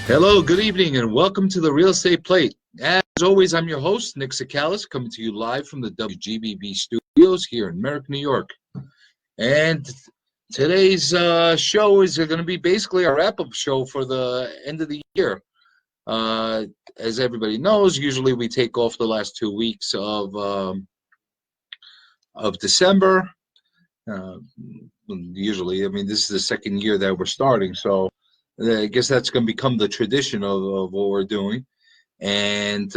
Hello, good evening, and welcome to the Real Estate Plate. As always, I'm your host, Nick Sakalis, coming to you live from the WGBB studios here in Merrick, New York. And today's show is going to be basically a wrap-up show for the end of the year. As everybody knows, usually we take off the last 2 weeks of December. Usually, I mean, this is the second year that we're starting, so I guess that's going to become the tradition of what we're doing. And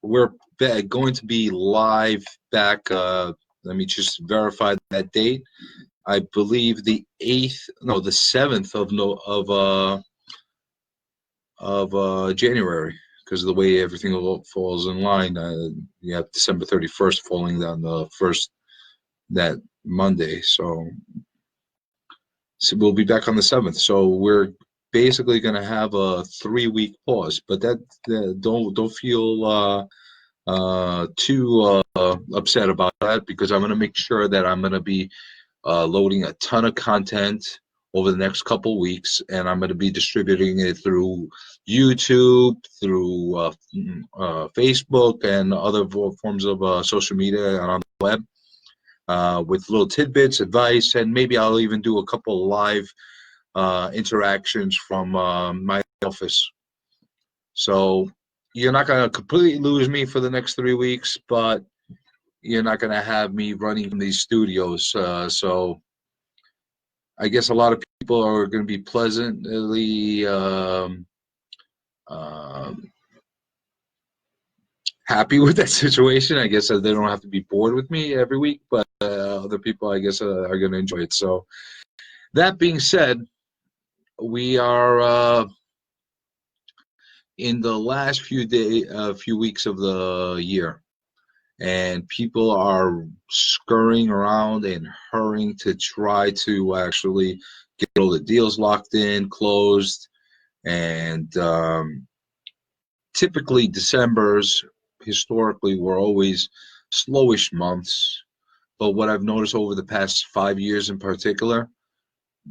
we're going to be live back. Let me just verify that date. I believe the 7th of January, because of the way everything falls in line. You have December 31st falling down the first that Monday, so we'll be back on the 7th. So we're basically going to have a 3-week pause, but that don't feel too upset about that, because I'm going to make sure that I'm going to be loading a ton of content over the next couple weeks, and I'm going to be distributing it through YouTube, through Facebook, and other forms of social media and on the web. With little tidbits, advice, and maybe I'll even do a couple live interactions from my office. So you're not going to completely lose me for the next 3 weeks, but you're not going to have me running from these studios. So I guess a lot of people are going to be pleasantly happy with that situation. I guess they don't have to be bored with me every week, but other people, I guess, are going to enjoy it. So that being said, we are in the last few weeks of the year, and people are scurrying around and hurrying to try to actually get all the deals locked in, closed, and typically December's historically were always slowish months. But what I've noticed over the past 5 years in particular,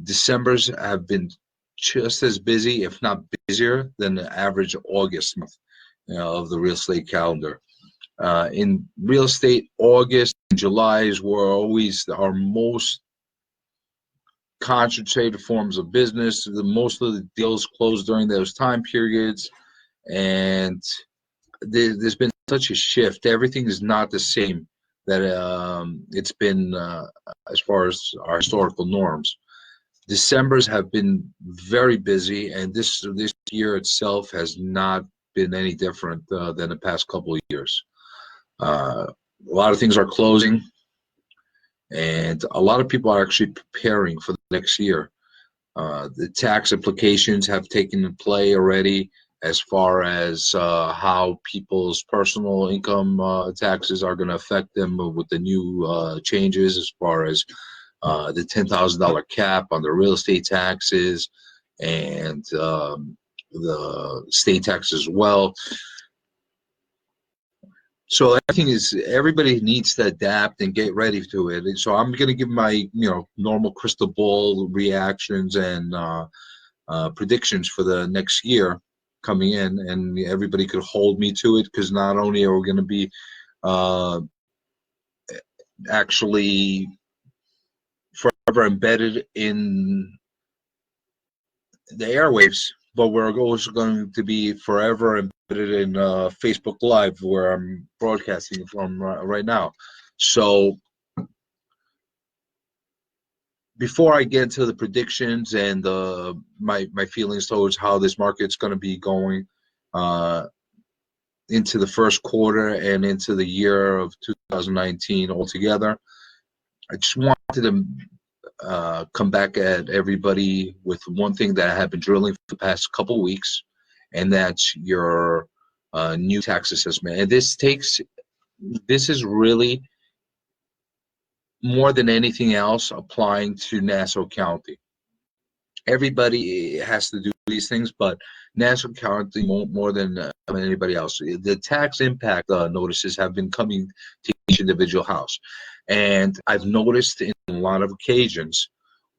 December's have been just as busy, if not busier, than the average August month, of the real estate calendar. In real estate, August and July were always our most concentrated forms of business. Most of the deals closed during those time periods, and there's been such a shift. Everything is not the same that it's been as far as our historical norms. Decembers have been very busy, and this year itself has not been any different than the past couple of years. A lot of things are closing, and a lot of people are actually preparing for the next year. The tax implications have taken play already, as far as how people's personal income taxes are going to affect them with the new changes, as far as the $10,000 cap on the real estate taxes and the state tax as well. So everybody needs to adapt and get ready to it. And so I'm going to give my normal crystal ball reactions and predictions for the next year coming in, and everybody could hold me to it, because not only are we going to be actually forever embedded in the airwaves, but we're also going to be forever embedded in Facebook Live, where I'm broadcasting from right now. So before I get into the predictions and my feelings towards how this market's going to be going into the first quarter and into the year of 2019 altogether, I just wanted to come back at everybody with one thing that I have been drilling for the past couple of weeks, and that's your new tax assessment. And this is really, more than anything else, applying to Nassau County. Everybody has to do these things, but Nassau County more than anybody else. The tax impact notices have been coming to each individual house. And I've noticed in a lot of occasions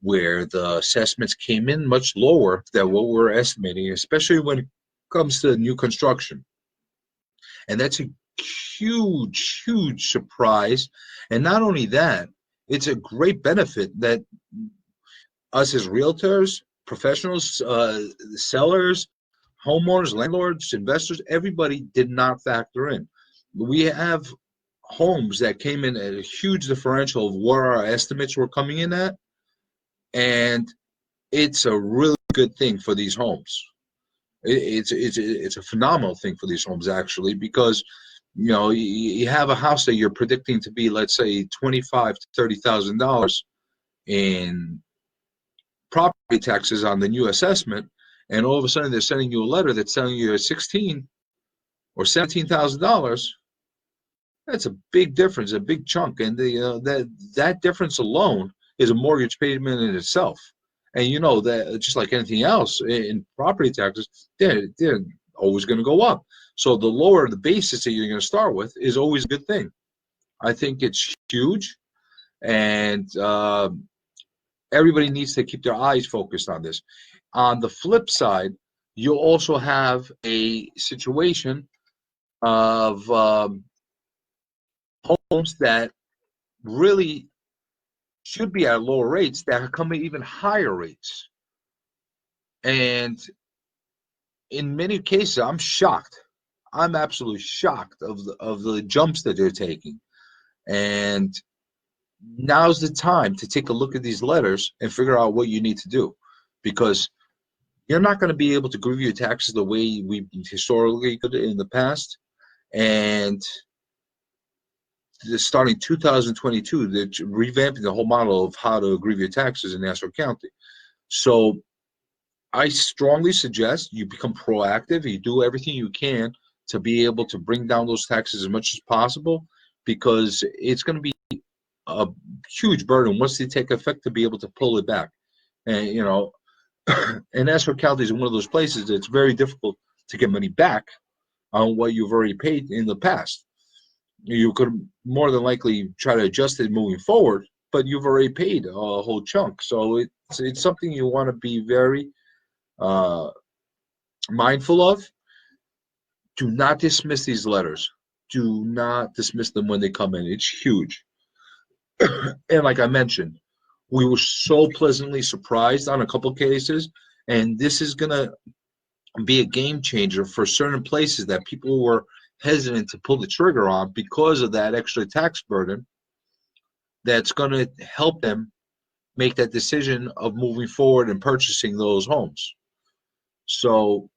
where the assessments came in much lower than what we're estimating, especially when it comes to new construction. And that's a huge, huge surprise. And not only that, it's a great benefit that us as realtors, professionals, sellers, homeowners, landlords, investors, everybody did not factor in. We have homes that came in at a huge differential of where our estimates were coming in at, and it's a really good thing for these homes. It's a phenomenal thing for these homes, actually, because you have a house that you're predicting to be, let's say, $25,000 to $30,000 in property taxes on the new assessment, and all of a sudden they're sending you a letter that's telling you $16,000 or $17,000. That's a big difference, a big chunk, and that difference alone is a mortgage payment in itself. And you know that just like anything else in property taxes, they're always going to go up. So the lower the basis that you're going to start with is always a good thing. I think it's huge, and everybody needs to keep their eyes focused on this. On the flip side, you also have a situation of homes that really should be at lower rates that are coming even higher rates. And in many cases, I'm shocked. I'm absolutely shocked of the jumps that they're taking. And now's the time to take a look at these letters and figure out what you need to do, because you're not going to be able to grieve your taxes the way we historically could in the past. And starting 2022, they're revamping the whole model of how to grieve your taxes in Nassau County. So I strongly suggest you become proactive. You do everything you can to be able to bring down those taxes as much as possible, because it's going to be a huge burden once they take effect to be able to pull it back. And and Nassau County is one of those places that's very difficult to get money back on what you've already paid in the past. You could more than likely try to adjust it moving forward, but you've already paid a whole chunk. So it's something you want to be very mindful of. Do not dismiss these letters. Do not dismiss them when they come in. It's huge. And like I mentioned, we were so pleasantly surprised on a couple of cases, and this is going to be a game changer for certain places that people were hesitant to pull the trigger on because of that extra tax burden. That's going to help them make that decision of moving forward and purchasing those homes. So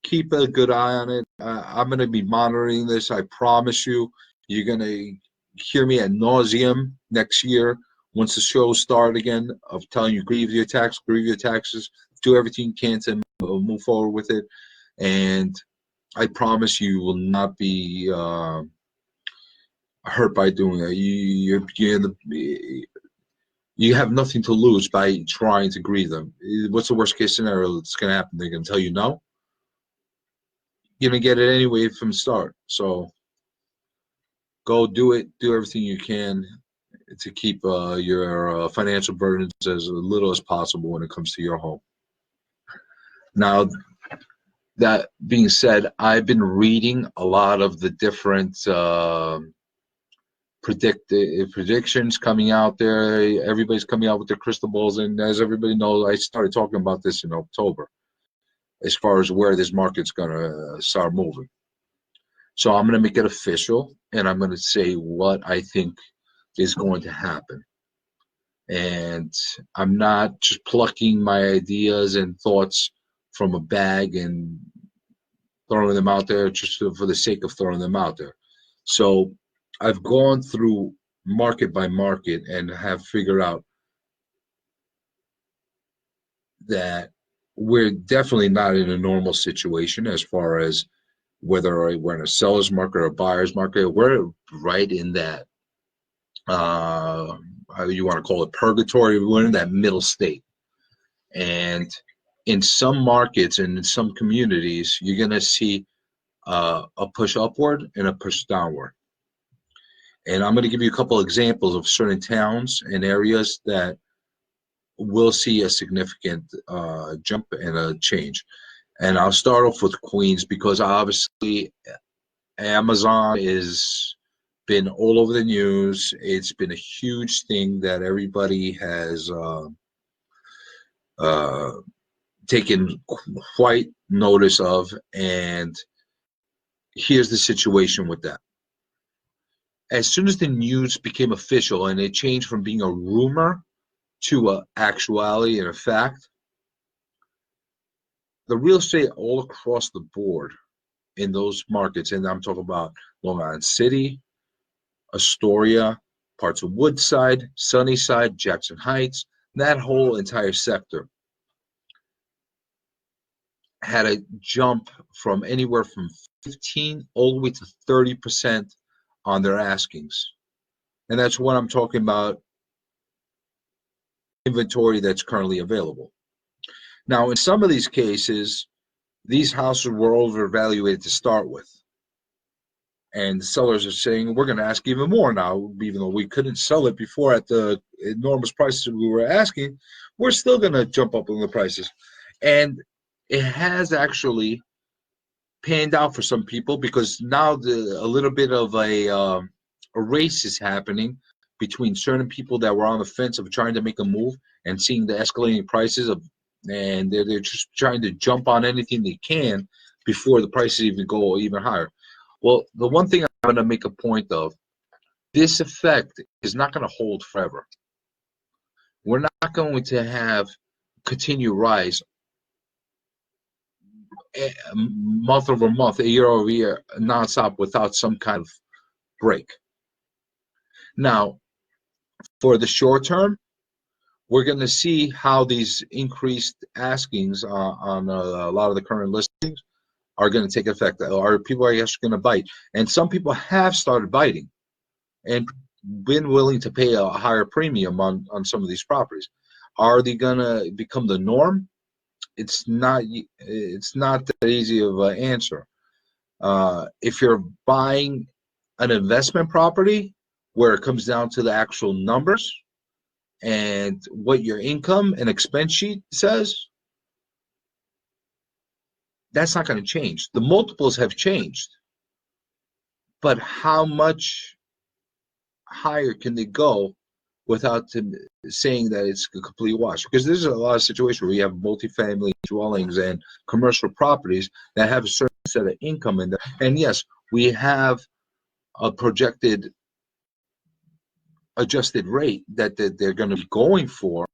keep a good eye on it. I'm going to be monitoring this. I promise you, you're going to hear me ad nauseum next year once the shows start again of telling you grieve your taxes, do everything you can to move forward with it. And I promise you will not be hurt by doing that. You have nothing to lose by trying to grieve them. What's the worst case scenario that's going to happen? They're going to tell you no. You're going to get it anyway from the start. So go do it. Do everything you can to keep your financial burdens as little as possible when it comes to your home. Now, that being said, I've been reading a lot of the different predictions coming out there. Everybody's coming out with their crystal balls, and as everybody knows, I started talking about this in October as far as where this market's going to start moving. So I'm going to make it official, and I'm going to say what I think is going to happen. And I'm not just plucking my ideas and thoughts from a bag and throwing them out there just for the sake of throwing them out there. So I've gone through market by market and have figured out that we're definitely not in a normal situation as far as whether we're in a seller's market or a buyer's market. We're right in that, how you want to call it, purgatory. We're in that middle state. And in some markets and in some communities, you're going to see a push upward and a push downward. And I'm going to give you a couple examples of certain towns and areas that will see a significant jump and a change. And I'll start off with Queens because obviously Amazon is been all over the news. It's been a huge thing that everybody has uh, taken quite notice of. And here's the situation with that. As soon as the news became official and it changed from being a rumor to a actuality and a fact, the real estate all across the board in those markets, and I'm talking about Long Island City, Astoria, parts of Woodside, Sunnyside, Jackson Heights, that whole entire sector had a jump from anywhere from 15 all the way to 30% on their askings. And that's what I'm talking about, inventory that's currently available. Now, in some of these cases, these houses were overvalued to start with. And the sellers are saying, we're going to ask even more now, even though we couldn't sell it before at the enormous prices we were asking, we're still going to jump up on the prices. And it has actually panned out for some people because now a little bit of a race is happening between certain people that were on the fence of trying to make a move and seeing the escalating prices and they're just trying to jump on anything they can before the prices even go even higher. Well, the one thing I'm going to make a point of, this effect is not going to hold forever. We're not going to have continued rise month over month, year over year, nonstop without some kind of break. Now, for the short term, we're going to see how these increased askings on a lot of the current listings are going to take effect. Are people are actually going to bite? And some people have started biting and been willing to pay a higher premium on some of these properties. Are they going to become the norm? It's not that easy of an answer. If you're buying an investment property where it comes down to the actual numbers and what your income and expense sheet says, that's not going to change. The multiples have changed, but how much higher can they go without saying that it's a complete wash? Because there's a lot of situations where you have multifamily dwellings and commercial properties that have a certain set of income in there. And yes, we have a projected adjusted rate that they're going to be going for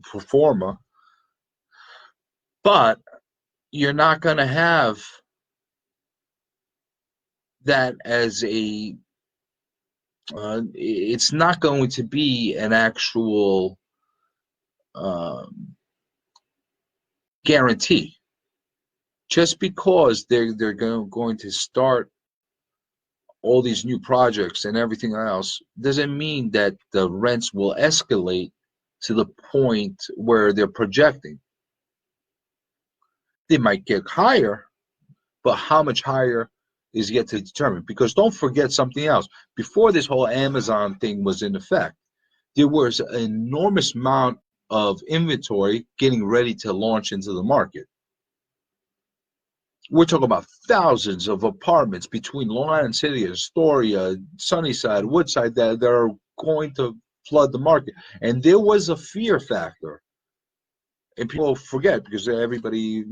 pro forma, but you're not going to have that as a it's not going to be an actual guarantee. Just because they're going to start all these new projects and everything else doesn't mean that the rents will escalate to the point where they're projecting. They might get higher, but how much higher is yet to determine. Because don't forget something else. Before this whole Amazon thing was in effect, there was an enormous amount of inventory getting ready to launch into the market. We're talking about thousands of apartments between Long Island City, Astoria, Sunnyside, Woodside that are going to flood the market. And there was a fear factor. And people forget, because everybody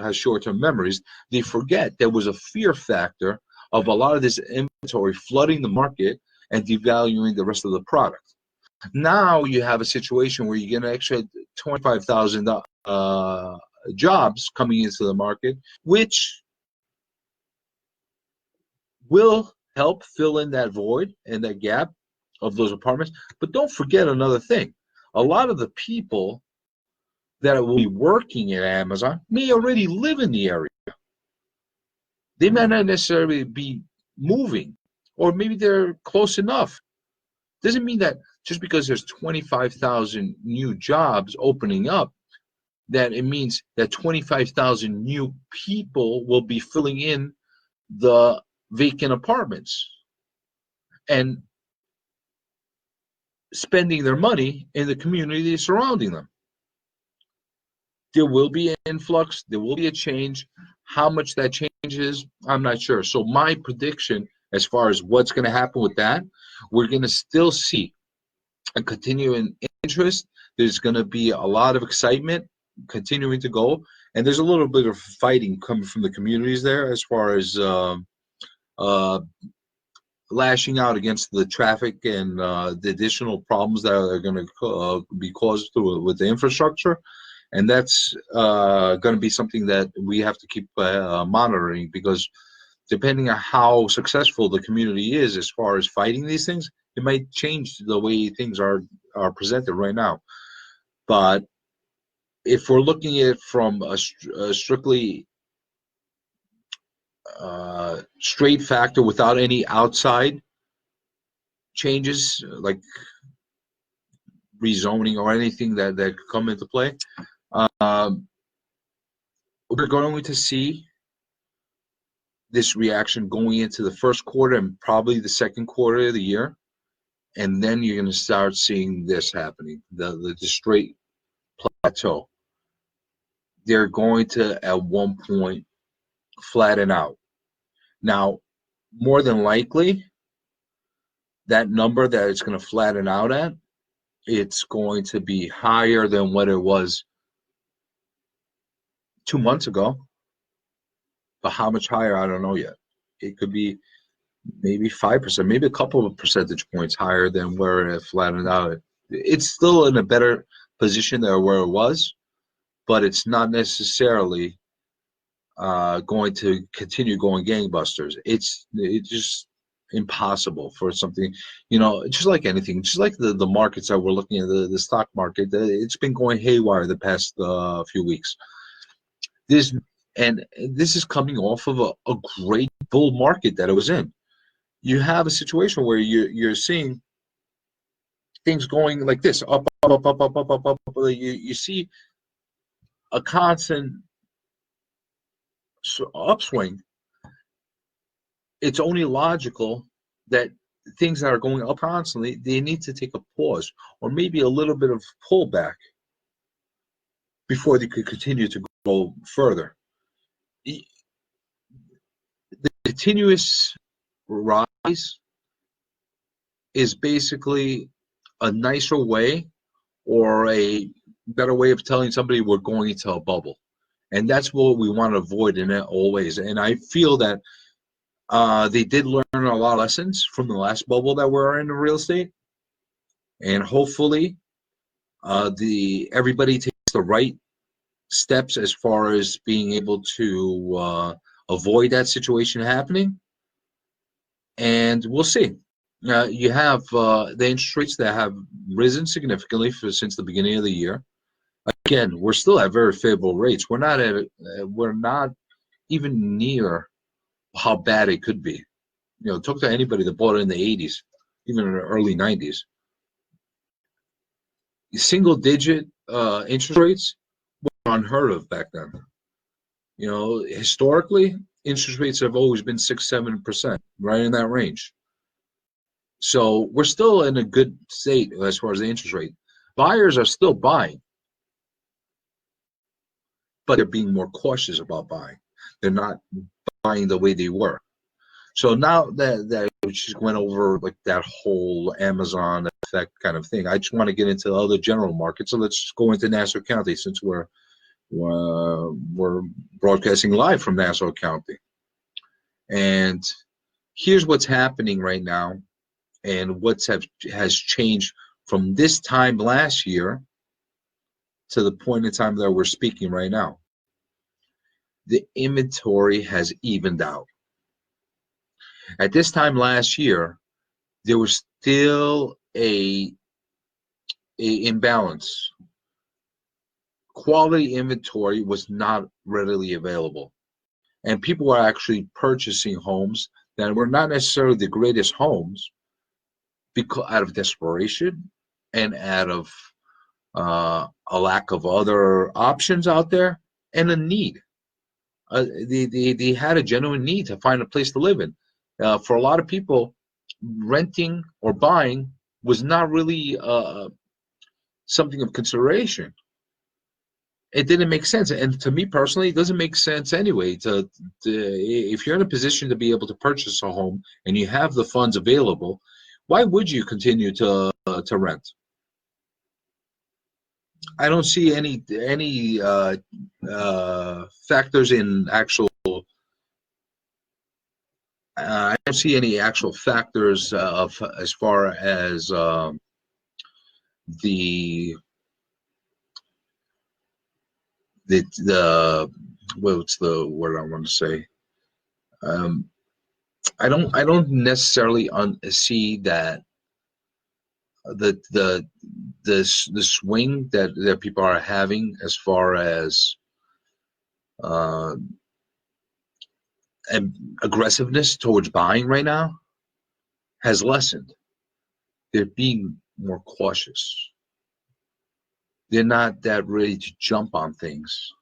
has short-term memories, they forget there was a fear factor of a lot of this inventory flooding the market and devaluing the rest of the product. Now you have a situation where you get an extra 25,000 jobs coming into the market, which will help fill in that void and that gap of those apartments. But don't forget another thing. A lot of the people that will be working at Amazon may already live in the area. They may not necessarily be moving, or maybe they're close enough. Doesn't mean that just because there's 25,000 new jobs opening up, that it means that 25,000 new people will be filling in the vacant apartments. And spending their money in the community surrounding them. There will be an influx. There will be a change. How much that changes, I'm not sure. So my prediction as far as what's going to happen with that, we're going to still see a continuing interest. There's going to be a lot of excitement continuing to go. And there's a little bit of fighting coming from the communities there as far as lashing out against the traffic and the additional problems that are going to be caused with the infrastructure. And that's going to be something that we have to keep monitoring, because depending on how successful the community is as far as fighting these things, it might change the way things are presented right now. But if we're looking at it from a strictly straight factor without any outside changes like rezoning or anything that could come into play, we're going to see this reaction going into the first quarter and probably the second quarter of the year. And then you're going to start seeing this happening, the straight plateau. They're going to, at one point, flatten out. Now, more than likely, that number that it's going to flatten out at, it's going to be higher than what it was 2 months ago. But how much higher, I don't know yet. It could be maybe 5%, maybe a couple of percentage points higher than where it flattened out. It's still in a better position than where it was, but it's not necessarily going to continue going gangbusters. It's just impossible for something, just like anything, just like the markets that we're looking at, the stock market, it's been going haywire the past few weeks. This is coming off of a great bull market that it was in. You have a situation where you're seeing things going like this, up, up, up, up, up, up, up. You see a constant upswing. It's only logical that things that are going up constantly, they need to take a pause or maybe a little bit of pullback before they could continue to go further. The continuous rise is basically a nicer way or a better way of telling somebody we're going into a bubble. And that's what we want to avoid in all ways. And I feel that they did learn a lot of lessons from the last bubble that we're in real estate. And hopefully everybody takes the right steps as far as being able to avoid that situation happening. And we'll see. You have the interest rates that have risen significantly since the beginning of the year. Again, we're still at very favorable rates. We're not even near how bad it could be. Talk to anybody that bought it in the 80s, even in the early 90s. Single-digit interest rates were unheard of back then. Historically, interest rates have always been 6-7%, right in that range. So we're still in a good state as far as the interest rate. Buyers are still buying, but they're being more cautious about buying. They're not buying the way they were. So now that we just went over like that whole Amazon effect kind of thing, I just want to get into the other general markets. So let's just go into Nassau County, since we're broadcasting live from Nassau County. And here's what's happening right now, and has changed from this time last year to the point in time that we're speaking right now. The inventory has evened out. At this time last year, there was still a imbalance. Quality inventory was not readily available. And people were actually purchasing homes that were not necessarily the greatest homes because out of desperation and out of a lack of other options out there and a need. They had a genuine need to find a place to live in. For a lot of people, renting or buying was not really something of consideration. It didn't make sense, and to me personally, it doesn't make sense anyway. If you're in a position to be able to purchase a home and you have the funds available, why would you continue to rent? I don't see any factors in actual. I don't see any actual factors of as far as the the what's the word I want to say? Um, I don't necessarily see that the the swing that people are having as far as uh, aggressiveness towards buying right now has lessened. They're being more cautious. They're not that ready to jump on things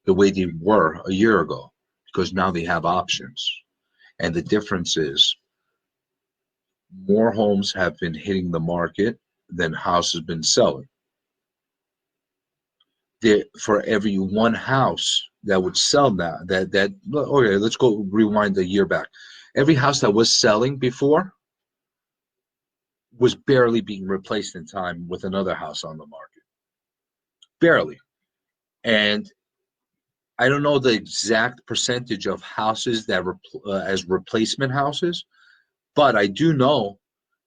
the way they were a year ago because now they have options. And the difference is more homes have been hitting the market than houses been selling. For every one house that would sell now, okay, let's go rewind a year back. Every house that was selling before was barely being replaced in time with another house on the market. Barely. And I don't know the exact percentage of houses that as replacement houses, but I do know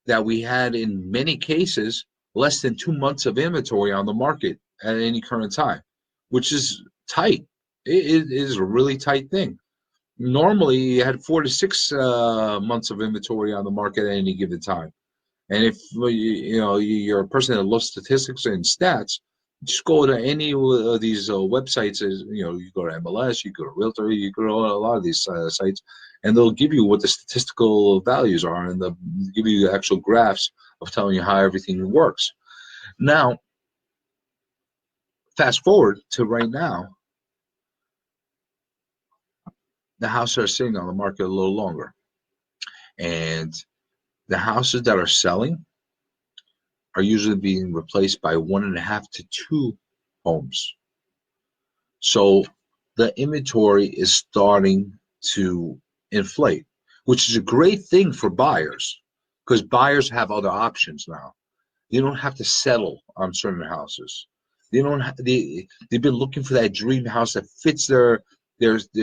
that we had in many cases less than 2 months of inventory on the market at any current time, which is tight. It is a really tight thing. Normally, you had 4 to 6 months of inventory on the market at any given time. And if you're a person that loves statistics and stats, just go to any of these websites. You go to MLS, you go to Realtor, you go to a lot of these sites, and they'll give you what the statistical values are, and they'll give you the actual graphs of telling you how everything works. Now, fast forward to right now, the houses are sitting on the market a little longer, and the houses that are selling are usually being replaced by 1.5 to 2 homes. So the inventory is starting to inflate, which is a great thing for buyers because buyers have other options now. They don't have to settle on certain houses. They've been looking for that dream house that fits their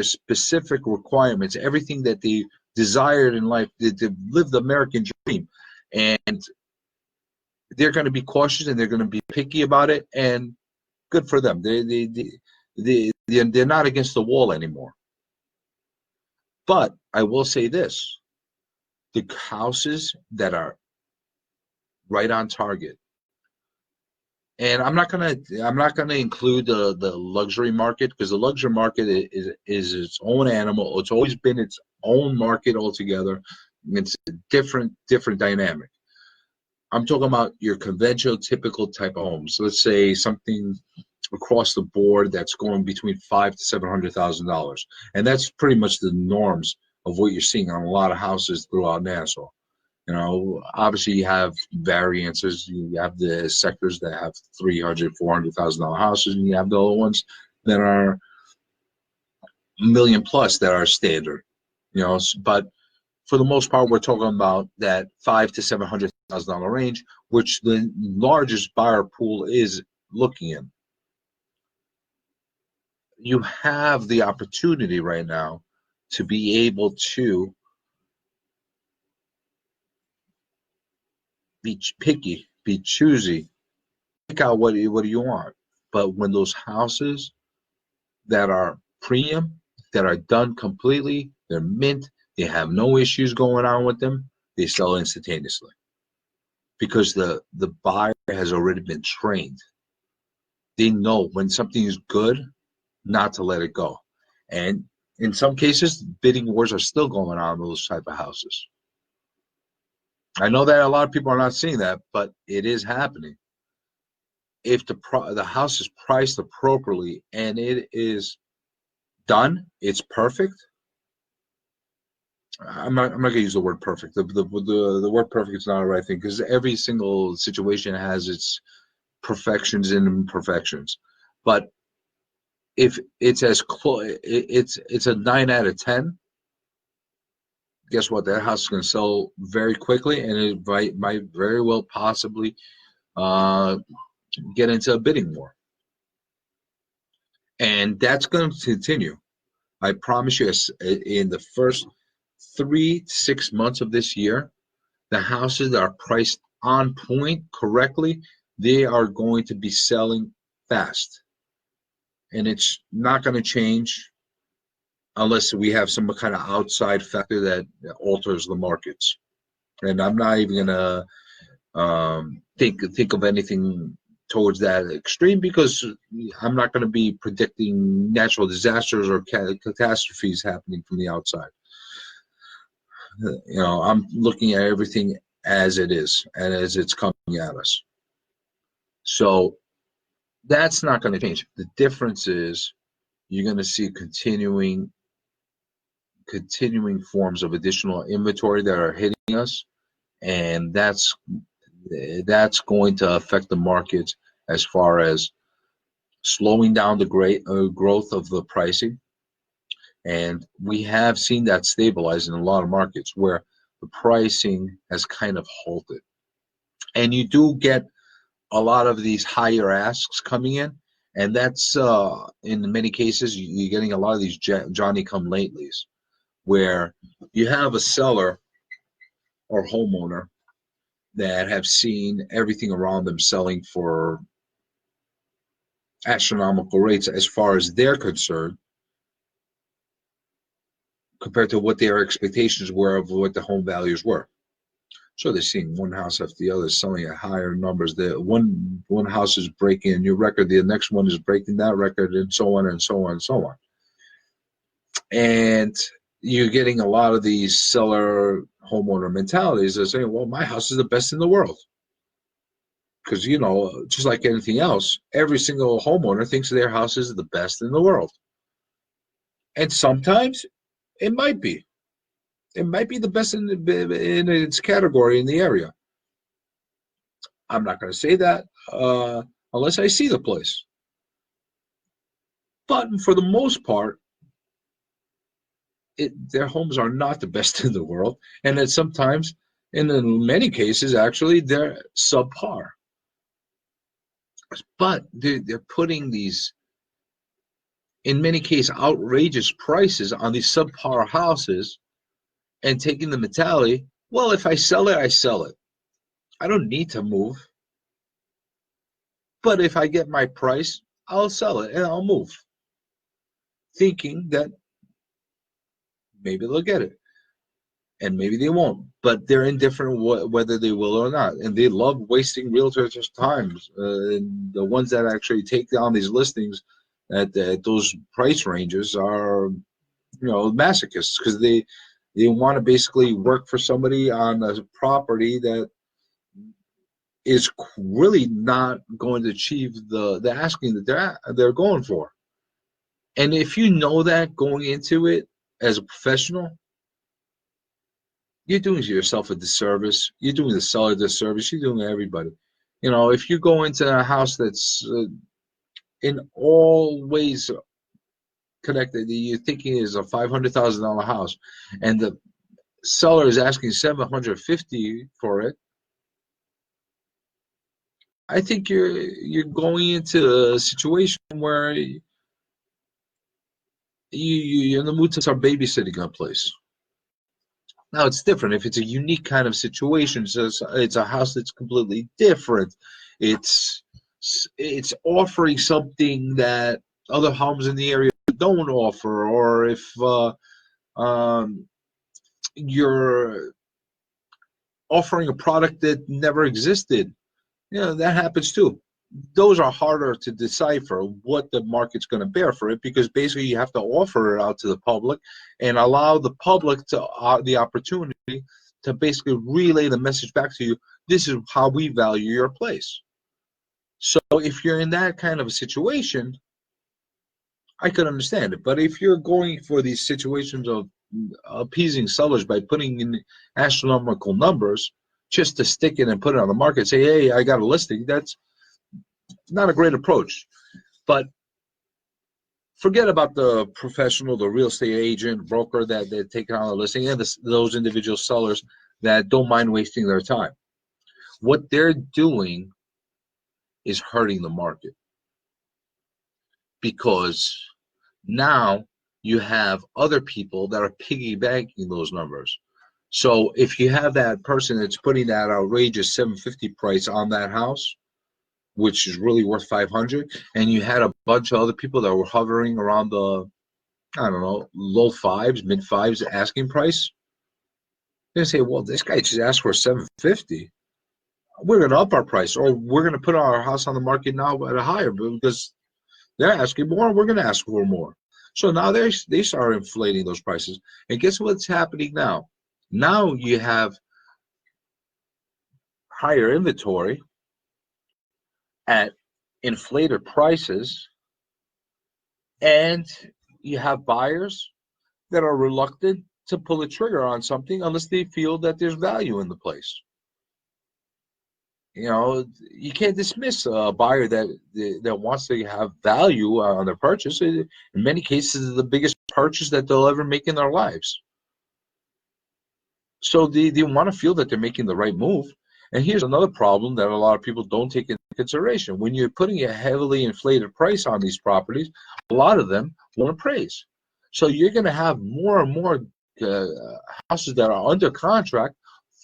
specific requirements, everything that they desired in life, to live the American dream. And they're going to be cautious and they're going to be picky about it, and good for them. They're not against the wall anymore. But I will say this: the houses that are right on target, and I'm not gonna include the luxury market because the luxury market is its own animal. It's always been its own market altogether. It's a different dynamic. I'm talking about your conventional, typical type of homes. So let's say something across the board that's going between $500,000 to $700,000, and that's pretty much the norms of what you're seeing on a lot of houses throughout Nassau. Obviously you have variances. You have the sectors that have $300,000, $400,000 houses, and you have the other ones that are $1 million plus that are standard. But for the most part, we're talking about that $500,000 to $700,000 range, which the largest buyer pool is looking in. You have the opportunity right now to be able to be picky, be choosy, pick out what do you want. But when those houses that are premium, that are done completely, they're mint, they have no issues going on with them, they sell instantaneously because the buyer has already been trained. They know when something is good, not to let it go. And in some cases, bidding wars are still going on those type of houses. I know that a lot of people are not seeing that, but it is happening. If the house is priced appropriately and it is done, it's perfect, I'm not gonna use the word perfect. The word perfect is not the right thing because every single situation has its perfections and imperfections. But if it's as close, it's a 9 out of 10. Guess what? That house is going to sell very quickly, and it might very well possibly uh, get into a bidding war, and that's going to continue. I promise you, in the first 3 to 6 months of this year, the houses that are priced on point correctly, they are going to be selling fast, and it's not going to change unless we have some kind of outside factor that alters the markets. And I'm not even gonna think of anything towards that extreme because I'm not going to be predicting natural disasters or catastrophes happening from the outside. I'm looking at everything as it is and as it's coming at us. So that's not going to change. The difference is you're going to see continuing forms of additional inventory that are hitting us, and that's going to affect the markets as far as slowing down the great growth of the pricing. And we have seen that stabilize in a lot of markets where the pricing has kind of halted. And you do get a lot of these higher asks coming in, and that's in many cases you're getting a lot of these Johnny come latelys, where you have a seller or homeowner that have seen everything around them selling for astronomical rates as far as they're concerned, compared to what their expectations were of what the home values were. So they're seeing one house after the other selling at higher numbers. The one house is breaking a new record, the next one is breaking that record, and so on and so on and so on. And you're getting a lot of these seller homeowner mentalities that say, well, my house is the best in the world. Because, just like anything else, every single homeowner thinks their house is the best in the world. And sometimes it might be. It might be the best in its category in the area. I'm not going to say that unless I see the place. But for the most part, their homes are not the best in the world. And that sometimes, and in many cases, actually, they're subpar. But they're putting these, in many cases, outrageous prices on these subpar houses and taking the mentality, well, if I sell it, I sell it. I don't need to move. But if I get my price, I'll sell it and I'll move. Thinking that maybe they'll get it. And maybe they won't. But they're indifferent whether they will or not. And they love wasting realtors' time. And the ones that actually take down these listings at those price ranges are, masochists, because they want to basically work for somebody on a property that is really not going to achieve the asking that they're going for. And if you know that going into it as a professional, you're doing yourself a disservice. You're doing the seller a disservice. You're doing everybody. If you go into a house that's in all ways connected, you're thinking is a $500,000 house, and the seller is asking $750 for it, I think you're going into a situation where you're in the mood to start babysitting a place. Now it's different if it's a unique kind of situation. So it's a house that's completely different. It's offering something that other homes in the area don't offer, or if you're offering a product that never existed, that happens too. Those are harder to decipher what the market's going to bear for it, because basically you have to offer it out to the public and allow the public to the opportunity to basically relay the message back to you. This is how we value your place. So if you're in that kind of a situation, I could understand it. But if you're going for these situations of appeasing sellers by putting in astronomical numbers just to stick it and put it on the market. Say, hey, I got a listing. That's not a great approach. But forget about the professional, the real estate agent, broker that they're taking on a listing, and those individual sellers that don't mind wasting their time. What they're doing is hurting the market, because now you have other people that are piggybacking those numbers. So if you have that person that's putting that outrageous 750 price on that house, which is really worth 500, and you had a bunch of other people that were hovering around the, I don't know, low fives, mid fives asking price, they're gonna say, well, this guy just asked for 750. We're gonna up our price, or we're gonna put our house on the market now at a higher, because they're asking more, we're gonna ask for more. So now they start inflating those prices. And guess what's happening now? Now you have higher inventory at inflated prices, and you have buyers that are reluctant to pull the trigger on something unless they feel that there's value in the place. You know, you can't dismiss a buyer that wants to have value on their purchase. In many cases, it's the biggest purchase that they'll ever make in their lives. So they want to feel that they're making the right move. And here's another problem that a lot of people don't take into consideration. When you're putting a heavily inflated price on these properties, a lot of them won't appraise. So you're going to have more and more houses that are under contract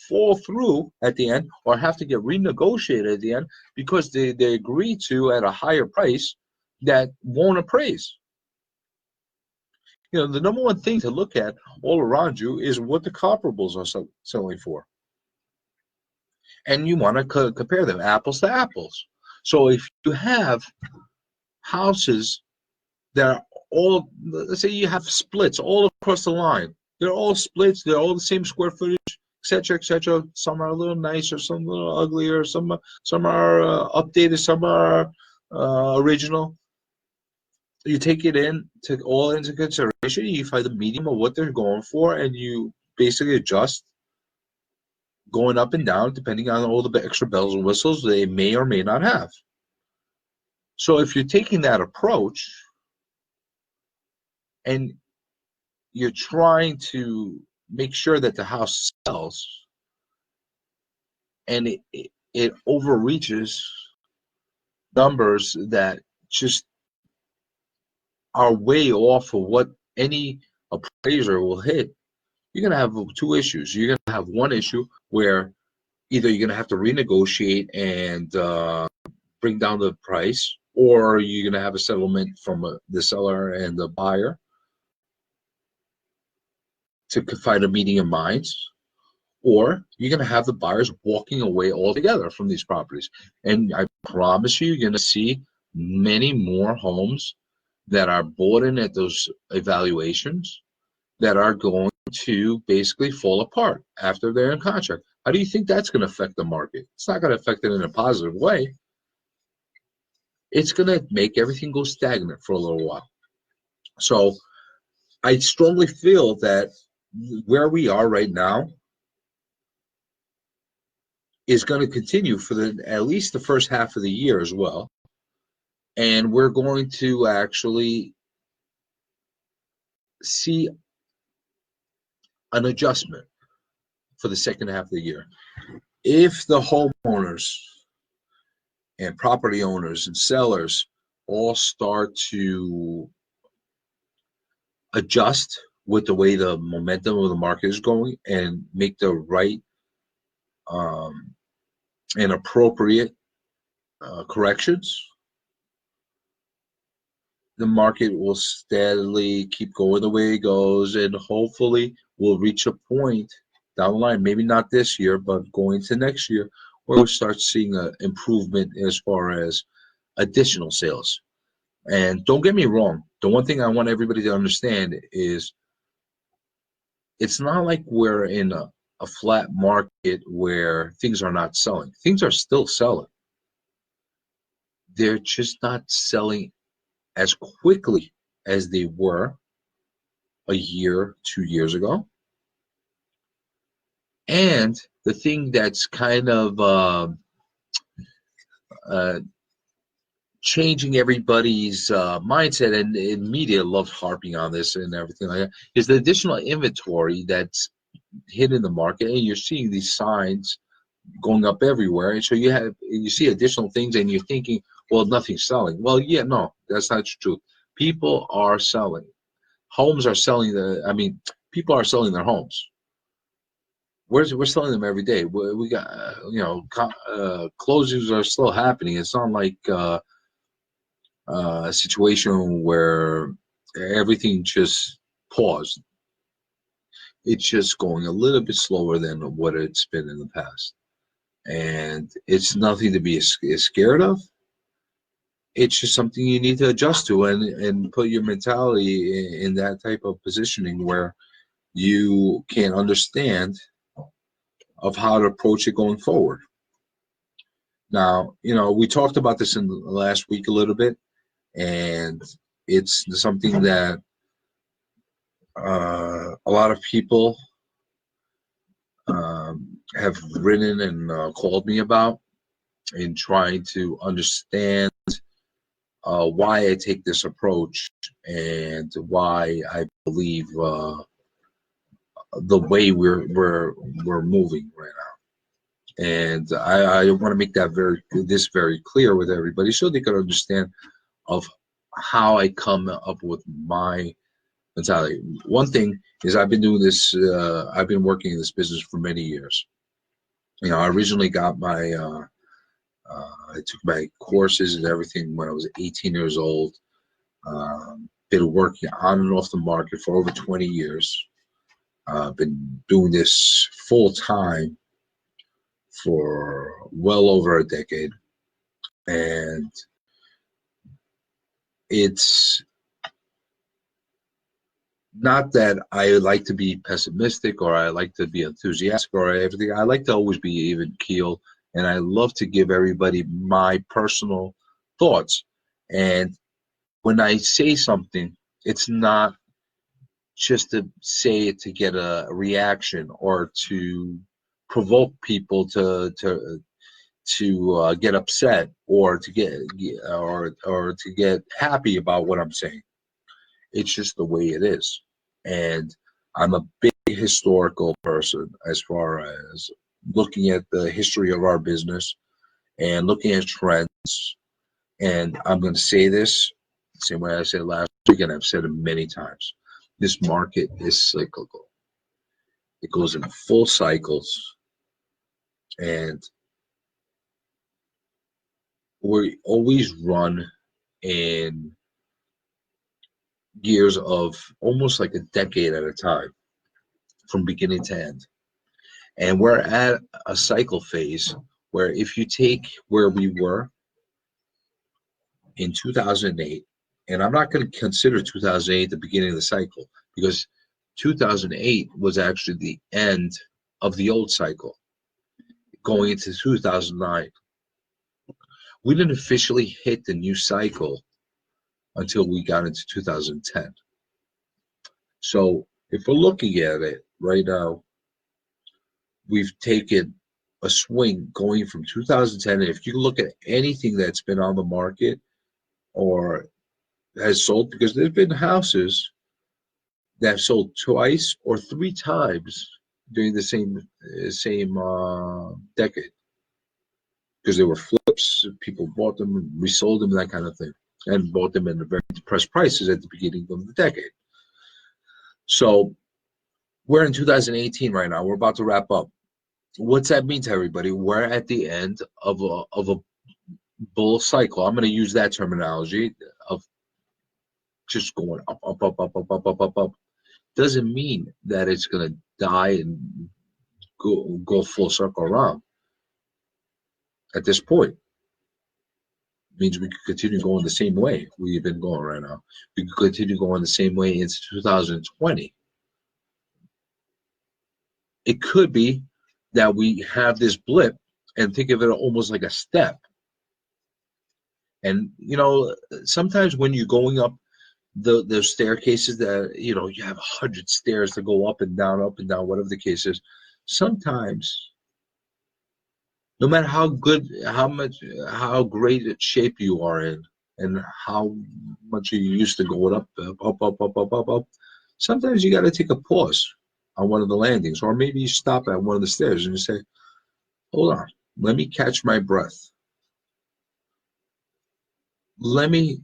fall through at the end, or have to get renegotiated at the end, because they agree to at a higher price that won't appraise. You know, the number one thing to look at all around you is what the comparables are selling for. And you want to compare them apples to apples. So if you have houses that are all, let's say you have splits all across the line. They're all splits, they're all the same square footage, etc., etc. Some are a little nicer, some a little uglier, some are updated, some are original. You take it all into consideration. You find the medium of what they're going for, and you basically adjust, going up and down depending on all the extra bells and whistles they may or may not have. So if you're taking that approach and you're trying to make sure that the house sells, and it overreaches numbers that just are way off of what any appraiser will hit, you're going to have two issues. You're going to have one issue where either you're going to have to renegotiate and bring down the price, or you're going to have a settlement from the seller and the buyer to find a meeting of minds, or you're going to have the buyers walking away altogether from these properties. And I promise you, you're going to see many more homes that are bought in at those evaluations that are going to basically fall apart after they're in contract. How do you think that's going to affect the market? It's not going to affect it in a positive way. It's going to make everything go stagnant for a little while. So I strongly feel that where we are right now is going to continue for at least the first half of the year as well. And we're going to actually see an adjustment for the second half of the year. If the homeowners and property owners and sellers all start to adjust with the way the momentum of the market is going and make the right and appropriate corrections, the market will steadily keep going the way it goes, and hopefully we'll reach a point down the line, maybe not this year, but going to next year, where we'll start seeing an improvement as far as additional sales. And don't get me wrong, the one thing I want everybody to understand is it's not like we're in a flat market where things are not selling. Things are still selling. They're just not selling as quickly as they were, a year, 2 years ago. And the thing that's kind of uh, changing everybody's mindset, and media loves harping on this and everything like that, is the additional inventory that's hit in the market, and you're seeing these signs going up everywhere, and so you see additional things, and you're thinking, well, nothing's selling. Well, yeah, no, that's not true. People are selling. Homes are selling. People are selling their homes. We're selling them every day. We got closings are still happening. It's not like a situation where everything just paused. It's just going a little bit slower than what it's been in the past. And it's nothing to be scared of. It's just something you need to adjust to, and put your mentality in that type of positioning where you can understand of how to approach it going forward. Now, we talked about this in the last week a little bit, and it's something that a lot of people have written and called me about, in trying to understand why I take this approach, and why I believe the way we're moving right now. And I want to make that very clear with everybody, so they can understand of how I come up with my mentality. One thing is, I've been doing this. I've been working in this business for many years. I originally got I took my courses and everything when I was 18 years old. Been working on and off the market for over 20 years. Been doing this full time for well over a decade. And it's not that I like to be pessimistic, or I like to be enthusiastic, or everything. I like to always be even keel, and I love to give everybody my personal thoughts. And when I say something, it's not just to say it to get a reaction, or to provoke people to get upset, or to get happy about what I'm saying. It's just the way it is. And I'm a big historical person, as far as looking at the history of our business and looking at trends. And I'm going to say this the same way I said last week, and I've said it many times. This market is cyclical. It goes in full cycles, and we always run in years of almost like a decade at a time, from beginning to end. And we're at a cycle phase where, if you take where we were in 2008, and I'm not going to consider 2008 the beginning of the cycle, because 2008 was actually the end of the old cycle, going into 2009. We didn't officially hit the new cycle until we got into 2010. So if we're looking at it right now, we've taken a swing going from 2010. And if you look at anything that's been on the market or has sold, because there's been houses that have sold twice or three times during the same decade, because they were flips. People bought them and resold them, that kind of thing, and bought them at very depressed prices at the beginning of the decade. So we're in 2018 right now. We're about to wrap up. What's that mean to everybody? We're at the end of a bull cycle. I'm going to use that terminology of just going up, up, up, up, up, up, up, up, up. Doesn't mean that it's going to die and go full circle around. At this point, it means we could continue going the same way we've been going right now. We could continue going the same way into 2020. It could be that we have this blip and think of it almost like a step. And sometimes when you're going up those staircases that, you know, you have 100 stairs to go up and down, whatever the case is. Sometimes, no matter how good, how great a shape you are in, and how much you used to going up, sometimes you got to take a pause on one of the landings, or maybe you stop at one of the stairs and you say, hold on, let me catch my breath. Let me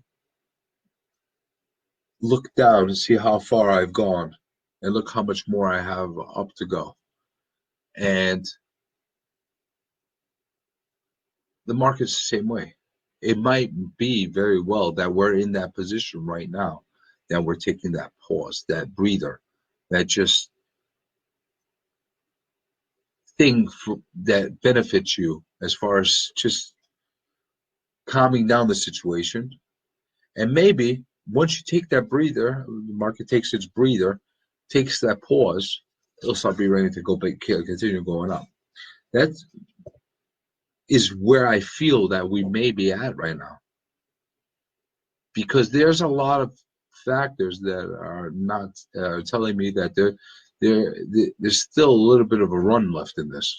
look down and see how far I've gone, and look how much more I have up to go. And the market's the same way. It might be very well that we're in that position right now, that we're taking that pause, that breather, that just thing that benefits you as far as just calming down the situation. And maybe once you take that breather, the market takes its breather, takes that pause, it'll start be ready to go back, continue going up. That is where I feel that we may be at right now, because there's a lot of factors that are not telling me that there's still a little bit of a run left in this.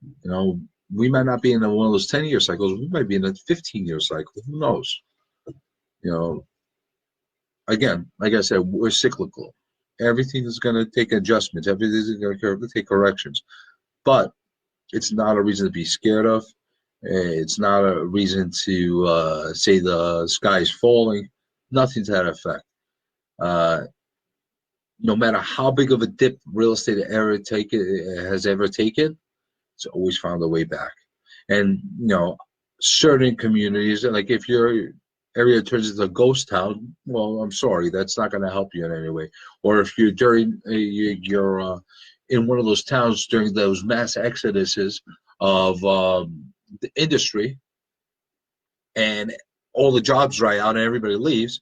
You know, we might not be in one of those 10-year cycles. We might be in a 15-year cycle. Who knows? You know, again, like I said, we're cyclical. Everything is going to take adjustments. Everything is going to take corrections. But it's not a reason to be scared of. It's not a reason to say the sky is falling. Nothing to that effect. No matter how big of a dip real estate has ever taken, it's always found a way back. And, you know, certain communities, like if your area turns into a ghost town, well, I'm sorry, that's not going to help you in any way. Or if you're you're in one of those towns during those mass exoduses of the industry, and all the jobs dry out and everybody leaves,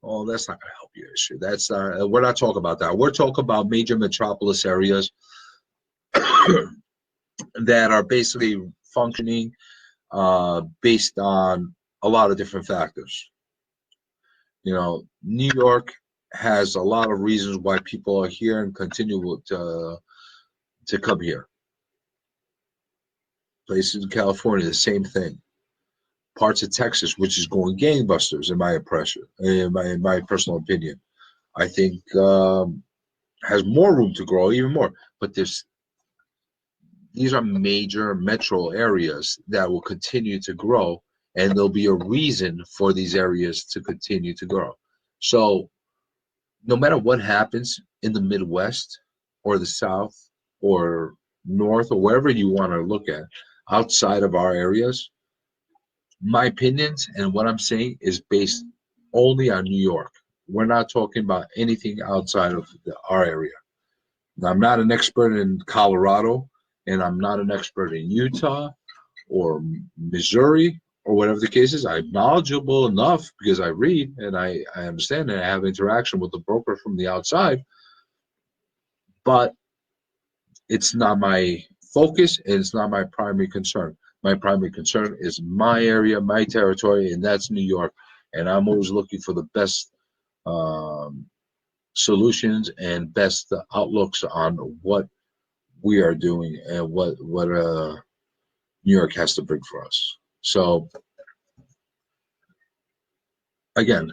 well, that's not going to help your issue. That's not, we're not talking about that. We're talking about major metropolis areas that are basically functioning based on a lot of different factors. You know, New York has a lot of reasons why people are here and continue to come here. Places in California, the same thing. Parts of Texas, which is going gangbusters, in my impression, in my personal opinion, I think has more room to grow, even more. But these are major metro areas that will continue to grow, and there'll be a reason for these areas to continue to grow. So no matter what happens in the Midwest or the South or North or wherever you want to look at outside of our areas, my opinions and what I'm saying is based only on New York. We're not talking about anything outside of our area. Now, I'm not an expert in Colorado, and I'm not an expert in Utah or Missouri or whatever the case is. I'm knowledgeable enough because I read and I understand and I have interaction with the broker from the outside, but it's not my focus and it's not my primary concern. My primary concern is my area, my territory, and that's New York. And I'm always looking for the best solutions and best outlooks on what we are doing and what New York has to bring for us. So again,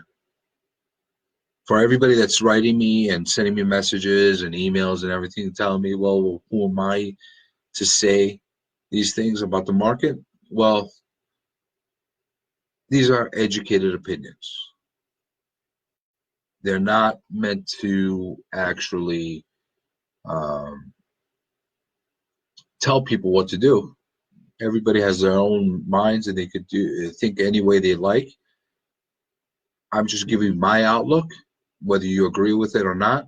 for everybody that's writing me and sending me messages and emails and everything, telling me, well, who am I to say these things about the market? Well, these are educated opinions. They're not meant to actually tell people what to do. Everybody has their own minds and they could think any way they like. I'm just giving my outlook, whether you agree with it or not.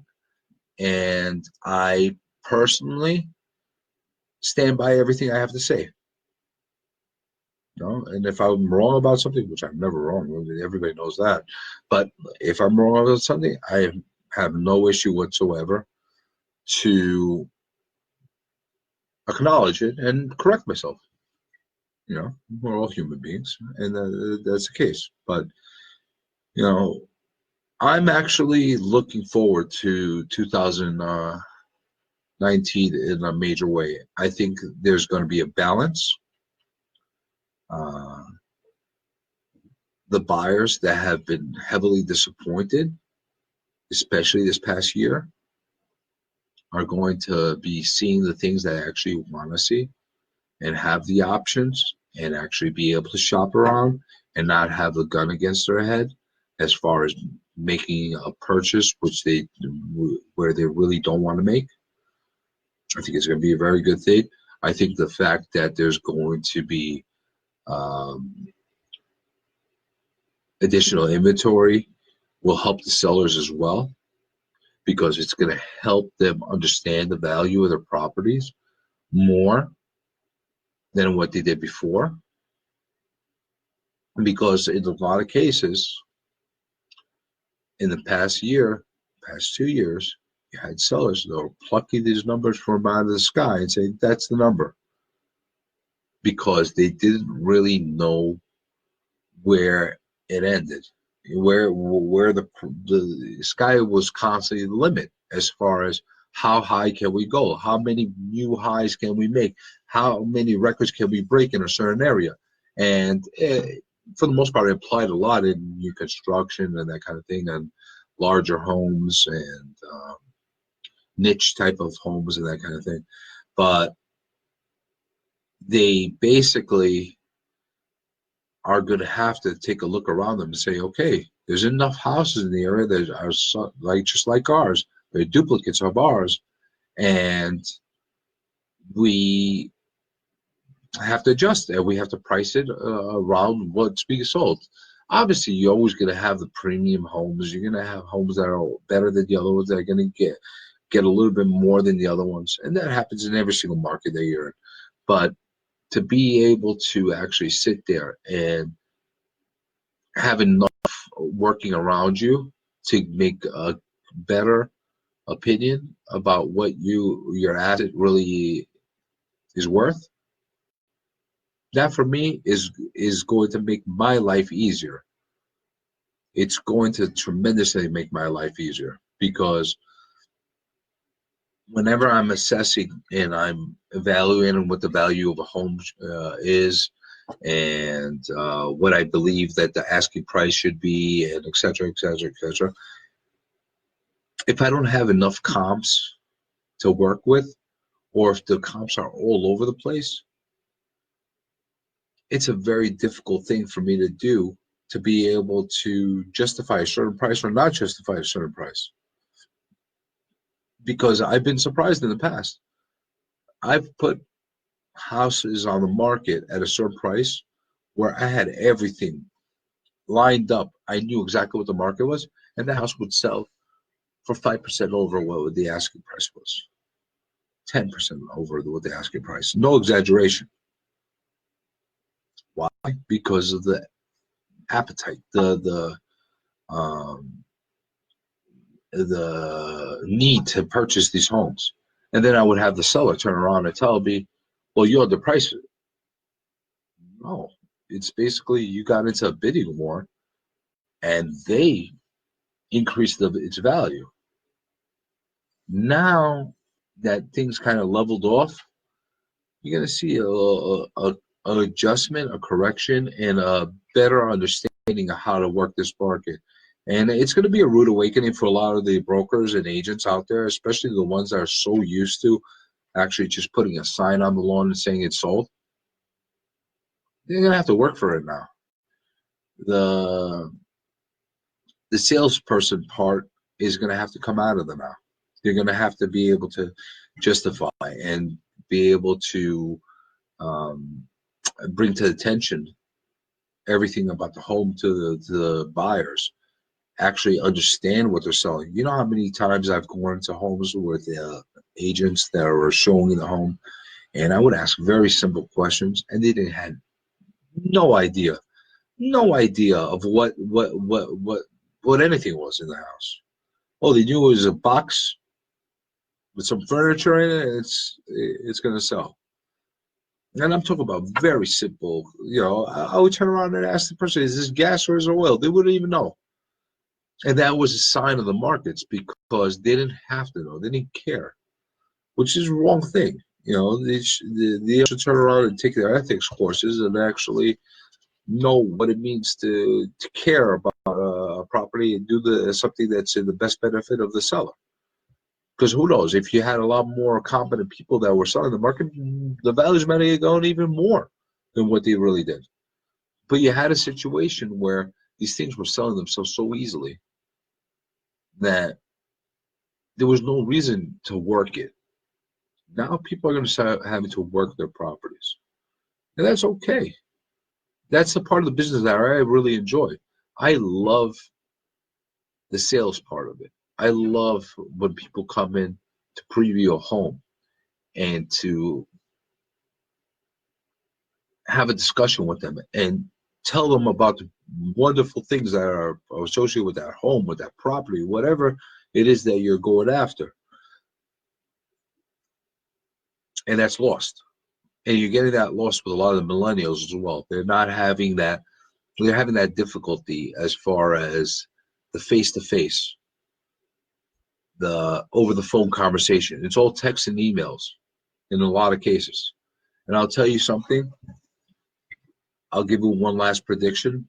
And I personally stand by everything I have to say. You know, and if I'm wrong about something, which I'm never wrong, everybody knows that. But if I'm wrong about something, I have no issue whatsoever to acknowledge it and correct myself. You know, we're all human beings, and that's the case. But You know, I'm actually looking forward to 2019 in a major way. I think there's going to be a balance. Uh, the buyers that have been heavily disappointed, especially this past year, are going to be seeing the things that I actually want to see and have the options and actually be able to shop around and not have a gun against their head as far as making a purchase where they really don't want to make. I think it's going to be a very good thing. I think the fact that there's going to be um, additional inventory will help the sellers as well, because it's going to help them understand the value of their properties more than what they did before. Because in a lot of cases, in the past year, past 2 years, you had sellers that were plucking these numbers from out of the sky and saying that's the number, because they didn't really know where it ended, where the sky was constantly the limit as far as how high can we go, how many new highs can we make, how many records can we break in a certain area. And for the most part, it applied a lot in new construction and that kind of thing, and larger homes and niche type of homes and that kind of thing. But they basically are going to have to take a look around them and say, okay, there's enough houses in the area that are like just like ours. They're duplicates of ours, and we have to adjust it. We have to price it around what's being sold. Obviously, you're always going to have the premium homes. You're going to have homes that are better than the other ones, that are going to get a little bit more than the other ones, and that happens in every single market that you're in. But to be able to actually sit there and have enough working around you to make a better opinion about what your asset really is worth, that for me is going to make my life easier. It's going to tremendously make my life easier, because whenever I'm assessing and I'm evaluating what the value of a home is, and what I believe that the asking price should be, and et cetera, et cetera, et cetera, if I don't have enough comps to work with, or if the comps are all over the place, it's a very difficult thing for me to do, to be able to justify a certain price or not justify a certain price. Because I've been surprised in the past. I've put houses on the market at a certain price where I had everything lined up. I knew exactly what the market was, and the house would sell for 5% over what the asking price was, 10% over what the asking price. No exaggeration. Why? Because of the appetite, um, the need to purchase these homes. And then I would have the seller turn around and tell me, well, you underpriced it. No, it's basically you got into a bidding war and they increased its value. Now that things kind of leveled off, you're going to see an adjustment, a correction, and a better understanding of how to work this market. And it's going to be a rude awakening for a lot of the brokers and agents out there, especially the ones that are so used to actually just putting a sign on the lawn and saying it's sold. They're going to have to work for it now. The salesperson part is going to have to come out of them now. They're going to have to be able to justify and be able to bring to attention everything about the home to the buyers, actually understand what they're selling. You know how many times I've gone into homes with agents that were showing the home, and I would ask very simple questions, and they didn't have no idea of what anything was in the house. Oh, they knew it was a box with some furniture in it, and it's going to sell. And I'm talking about very simple. I would turn around and ask the person, is this gas or is it oil? They wouldn't even know. And that was a sign of the markets because they didn't have to know. They didn't care, which is the wrong thing. They should turn around and take their ethics courses and actually know what it means to care about a property and do something that's in the best benefit of the seller. Because who knows, if you had a lot more competent people that were selling the market, the values might have gone even more than what they really did. But you had a situation where these things were selling themselves so easily that there was no reason to work it. Now people are going to start having to work their properties. And that's okay. That's the part of the business that I really enjoy. I love the sales part of it. I love when people come in to preview a home and to have a discussion with them and tell them about the wonderful things that are associated with that home, with that property, whatever it is that you're going after. And that's lost. And you're getting that lost with a lot of the millennials as well. They're not having that, they're having that difficulty as far as the face-to-face, the over-the-phone conversation. It's all text and emails in a lot of cases. And I'll tell you something. I'll give you one last prediction.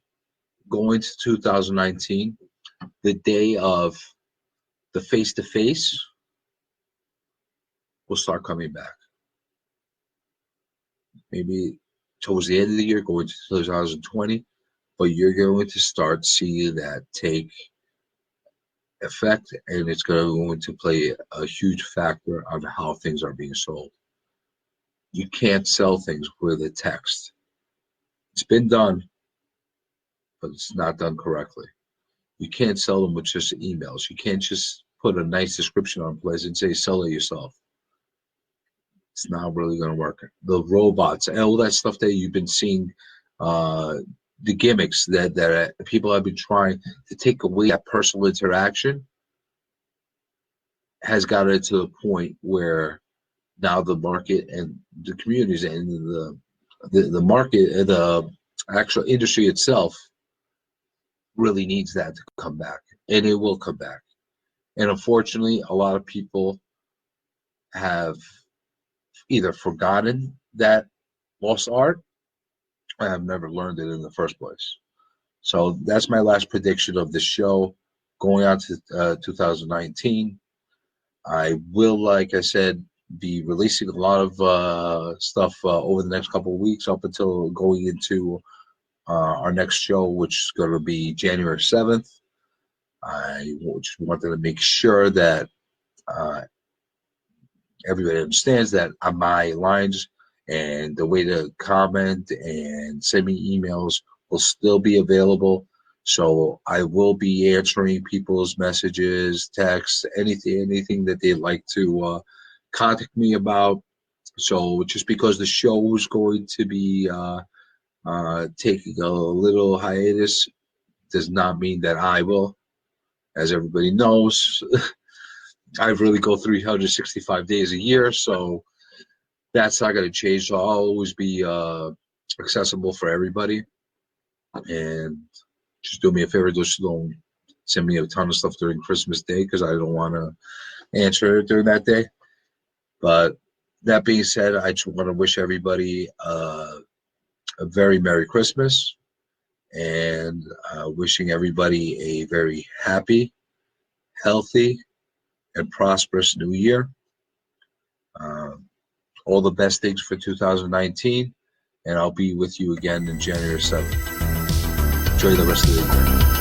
Going to 2019, the day of the face-to-face will start coming back. Maybe towards the end of the year, going to 2020, but you're going to start seeing that take effect, and it's going to play a huge factor on how things are being sold. You can't sell things with a text. It's been done, but it's not done correctly. You can't sell them with just emails. You can't just put a nice description on a place and say, sell it yourself. It's not really going to work. The robots and all that stuff that you've been seeing, the gimmicks that people have been trying to take away that personal interaction has gotten to the point where now the market and the communities and the market, the actual industry itself really needs that to come back, and it will come back. And unfortunately, a lot of people have either forgotten that lost art or have never learned it in the first place. So that's my last prediction of the show going on to 2019. I will, like I said, be releasing a lot of stuff over the next couple of weeks up until going into our next show, which is going to be January 7th. I just wanted to make sure that everybody understands that on my lines and the way to comment and send me emails will still be available. So I will be answering people's messages, texts, anything that they'd like to contact me about. So just because the show is going to be taking a little hiatus does not mean that I will. As everybody knows, I really go 365 days a year, so that's not going to change. So I'll always be accessible for everybody. And just do me a favor, just don't send me a ton of stuff during Christmas Day because I don't want to answer it during that day. But that being said, I just want to wish everybody a very Merry Christmas and wishing everybody a very happy, healthy, and prosperous new year. All the best things for 2019, and I'll be with you again in January 7th. Enjoy the rest of the year.